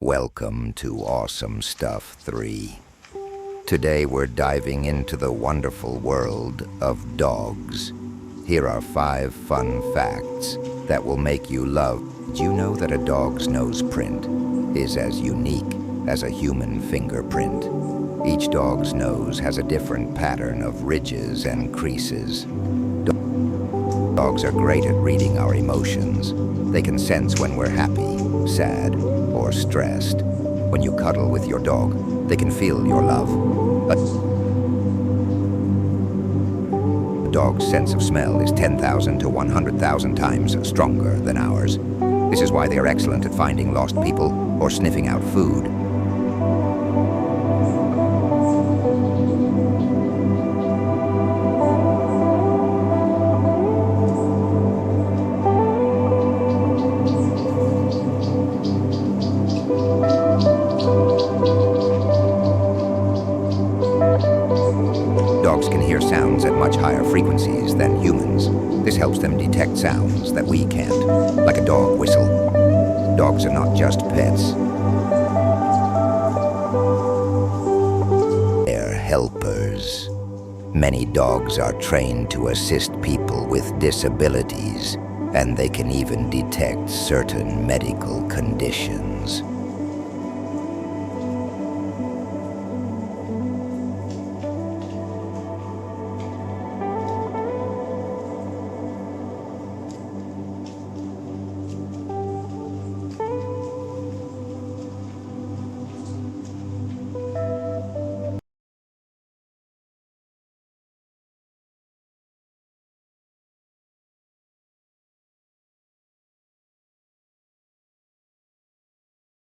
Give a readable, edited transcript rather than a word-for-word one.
Welcome to Awesome Stuff 3. Today we're diving into the wonderful world of dogs. Here are 5 fun facts that will make you love. Did you know that a dog's nose print is as unique as a human fingerprint? Each dog's nose has a different pattern of ridges and creases. Dogs are great at reading our emotions. They can sense when we're happy, sad, or stressed. When you cuddle with your dog, they can feel your love. A dog's sense of smell is 10,000 to 100,000 times stronger than ours. This is why they are excellent at finding lost people or sniffing out food. Dogs can hear sounds at much higher frequencies than humans. This helps them detect sounds that we can't, like a dog whistle. Dogs are not just pets. They're helpers. Many dogs are trained to assist people with disabilities, and they can even detect certain medical conditions.